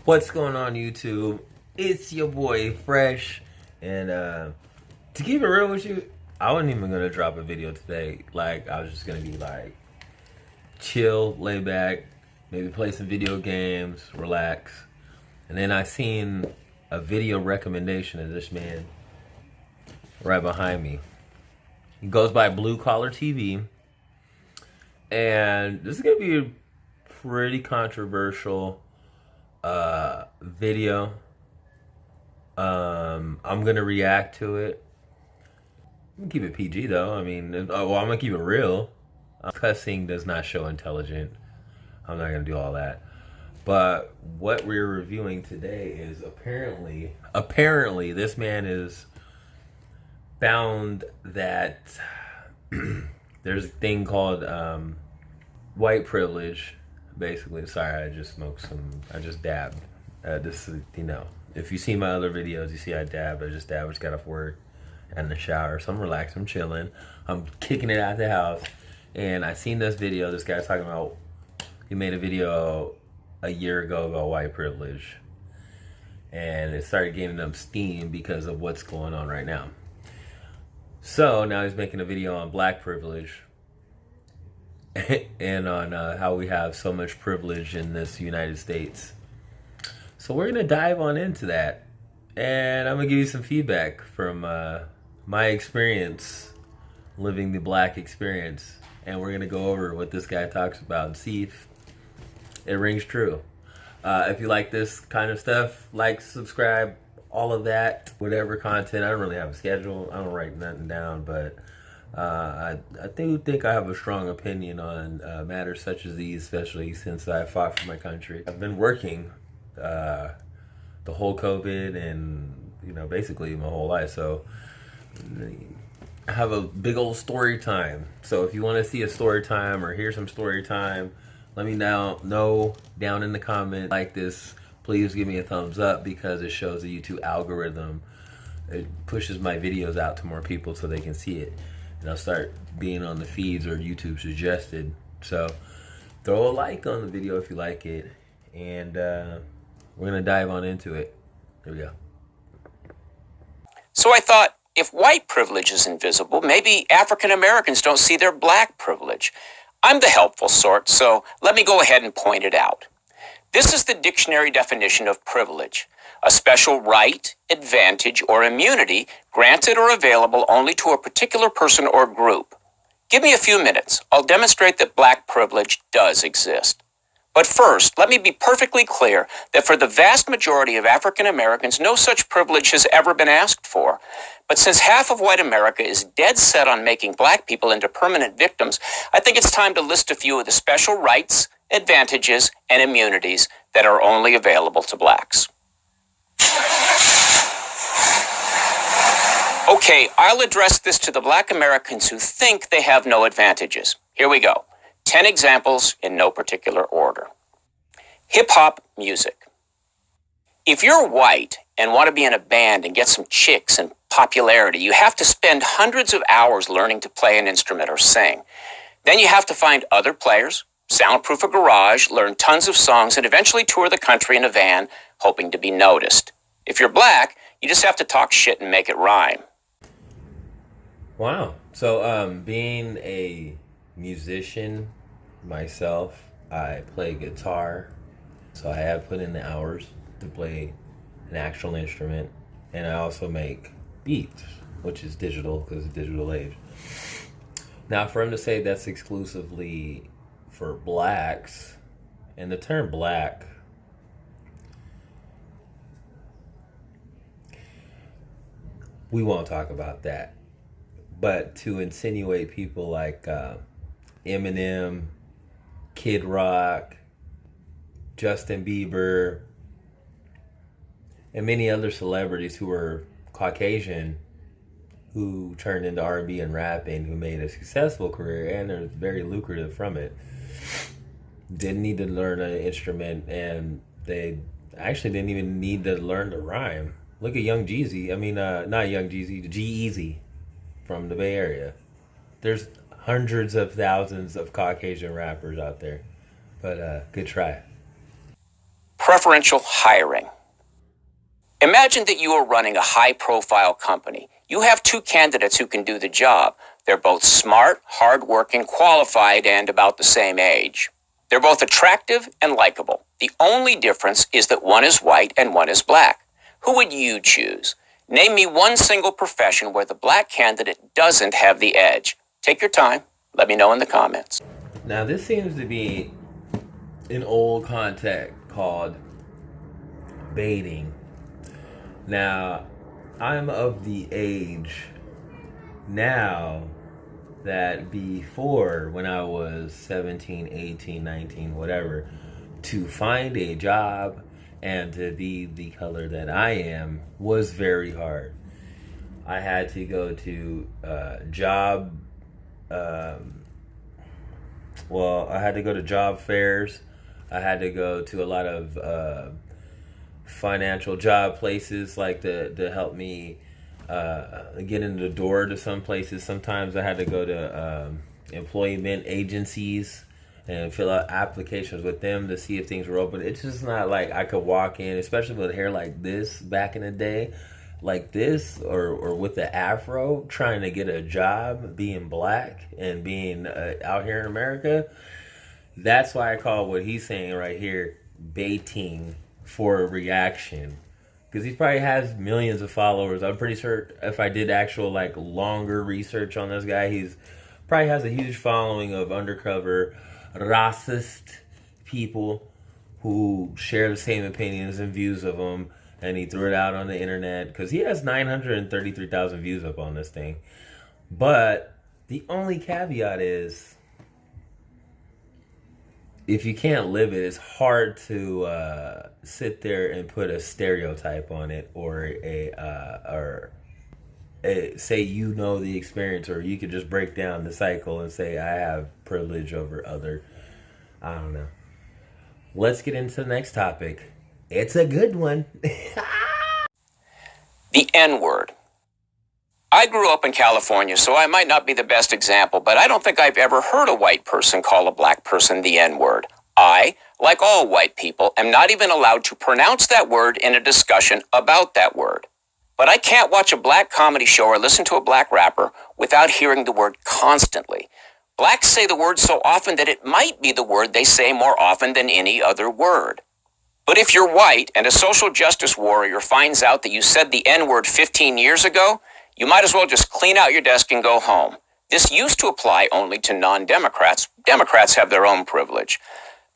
What's going on, YouTube? It's your boy Fresh, and to keep it real with you, I wasn't even gonna drop a video today. Like, I was just gonna be like chill, lay back, maybe play some video games, relax. And then I seen a video recommendation of this man right behind me. He goes by bluecollartv, and this is gonna be a pretty controversial video. I'm gonna react to it. I'm gonna keep it PG though. I mean, I'm gonna keep it real. Cussing does not show intelligent. I'm not gonna do all that. But what we're reviewing today is apparently this man is found that there's a thing called white privilege. Basically, sorry, I just dabbed. This is, if you see my other videos, you see I dabbed. I just got off work and in the shower, so I'm relaxed, I'm chilling, I'm kicking it out of the house, and I seen this video. This guy's talking about, he made a video a year ago about white privilege, and it started gaining up steam because of what's going on right now. So now he's making a video on black privilege and on how we have so much privilege in this United States. So we're gonna dive on into that, and I'm gonna give you some feedback from my experience living the black experience, and we're gonna go over what this guy talks about and see if it rings true. If you like this kind of stuff, like, subscribe, all of that, whatever content. I don't really have a schedule, I don't write nothing down, but I do think I have a strong opinion on matters such as these, especially since I fought for my country. I've been working the whole COVID and, basically my whole life. So I have a big old story time. So if you want to see a story time or hear some story time, let me know down in the comment. Like this, please give me a thumbs up, because it shows the YouTube algorithm. It pushes my videos out to more people so they can see it. And I'll start being on the feeds or YouTube suggested. So throw a like on the video if you like it. And we're gonna dive on into it. Here we go. So I thought, if white privilege is invisible, maybe African Americans don't see their black privilege. I'm the helpful sort, so let me go ahead and point it out. This is the dictionary definition of privilege: a special right, advantage, or immunity granted or available only to a particular person or group. Give me a few minutes. I'll demonstrate that black privilege does exist. But first, let me be perfectly clear that for the vast majority of African Americans, no such privilege has ever been asked for. But since half of white America is dead set on making black people into permanent victims, I think it's time to list a few of the special rights, advantages, and immunities that are only available to blacks. Okay, I'll address this to the black Americans who think they have no advantages. Here we go. 10 examples in no particular order. Hip-hop music. If you're white and want to be in a band and get some chicks and popularity, you have to spend hundreds of hours learning to play an instrument or sing. Then you have to find other players, soundproof a garage, learn tons of songs, and eventually tour the country in a van, hoping to be noticed. If you're black, you just have to talk shit and make it rhyme. Wow. So being a musician myself, I play guitar, so I have put in the hours to play an actual instrument, and I also make beats, which is digital because it's digital age. Now, for him to say that's exclusively for blacks, and the term black, we won't talk about that. But to insinuate people like Eminem, Kid Rock, Justin Bieber, and many other celebrities who were Caucasian, who turned into R&B and rapping, who made a successful career and are very lucrative from it, didn't need to learn an instrument, and they actually didn't even need to learn to rhyme. Look at Young Jeezy. Not Young Jeezy, G-Eazy from the Bay Area. There's hundreds of thousands of Caucasian rappers out there, but good try. Preferential hiring. Imagine that you are running a high-profile company. You have two candidates who can do the job. They're both smart, hardworking, qualified, and about the same age. They're both attractive and likable. The only difference is that one is white and one is black. Who would you choose? Name me one single profession where the black candidate doesn't have the edge. Take your time. Let me know in the comments. Now, this seems to be an old concept called baiting. Now, I'm of the age now that before, when I was 17, 18, 19, whatever, to find a job and to be the color that I am was very hard. I had to go to I had to go to job fairs. I had to go to a lot of financial job places, like to help me get in the door to some places. Sometimes I had to go to employment agencies and fill out applications with them to see if things were open. It's just not like I could walk in, especially with hair like this back in the day, like this, or with the afro, trying to get a job, being black and being out here in America. That's why I call what he's saying right here baiting for a reaction, because he probably has millions of followers. I'm pretty sure if I did actual like longer research on this guy, he's probably has a huge following of undercover racist people who share the same opinions and views of him, and he threw it out on the internet because he has 933,000 views up on this thing. But the only caveat is, if you can't live it, it's hard to sit there and put a stereotype on it, or say you know the experience, or you could just break down the cycle and say I have privilege over other. I don't know. Let's get into the next topic. It's a good one. The N-word. I grew up in California, so I might not be the best example, but I don't think I've ever heard a white person call a black person the N-word. I, like all white people, am not even allowed to pronounce that word in a discussion about that word. But I can't watch a black comedy show or listen to a black rapper without hearing the word constantly. Blacks say the word so often that it might be the word they say more often than any other word. But if you're white and a social justice warrior finds out that you said the N-word 15 years ago, you might as well just clean out your desk and go home. This used to apply only to non-Democrats. Democrats have their own privilege.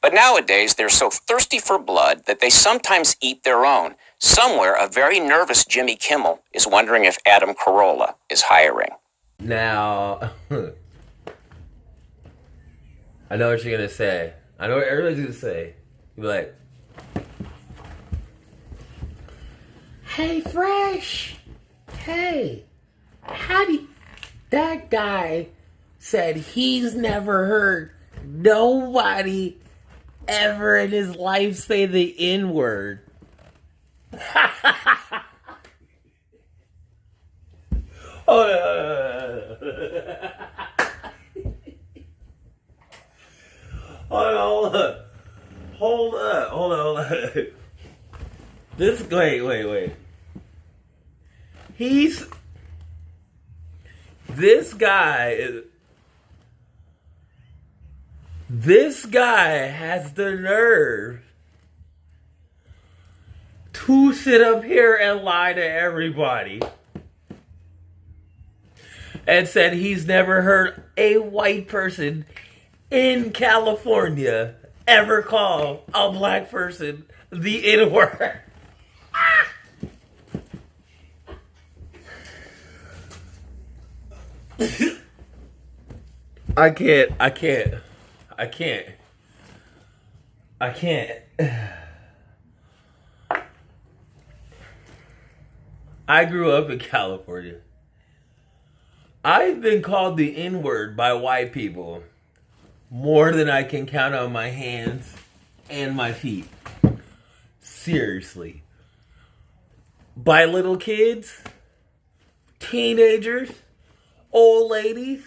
But nowadays, they're so thirsty for blood that they sometimes eat their own. Somewhere, a very nervous Jimmy Kimmel is wondering if Adam Carolla is hiring. Now, I know what you're going to say. I know what everybody's going to say. You'll be like, hey, Fresh. Hey, how do you... That guy said he's never heard nobody ever in his life say the N-word. Hold on. Wait. This guy has the nerve to sit up here and lie to everybody and said he's never heard a white person in California ever call a black person the N-word. I can't. I grew up in California. I've been called the N-word by white people more than I can count on my hands and my feet. Seriously. By little kids, teenagers, old ladies,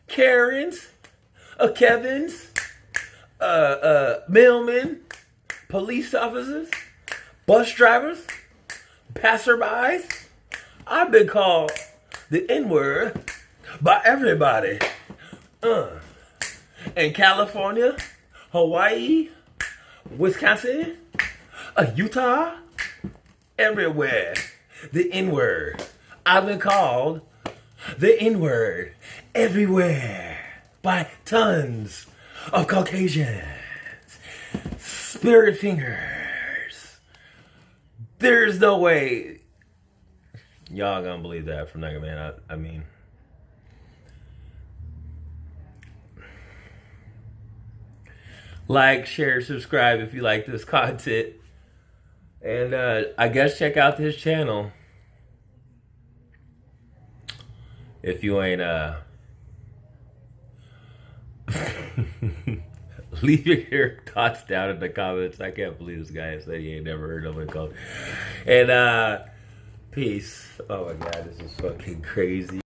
Karens, Kevins, mailmen, police officers, bus drivers, passerbys. I've been called the N-word by everybody. In California, Hawaii, Wisconsin, Utah, everywhere. The N-word. I've been called the N-word everywhere by tons of Caucasians. Spirit fingers. There's no way y'all gonna believe that from Nugget Man. I mean, like, share, subscribe if you like this content. And I guess check out his channel if you ain't leave your thoughts down in the comments. I can't believe this guy said he ain't never heard of it called. And peace. Oh my god, this is fucking crazy.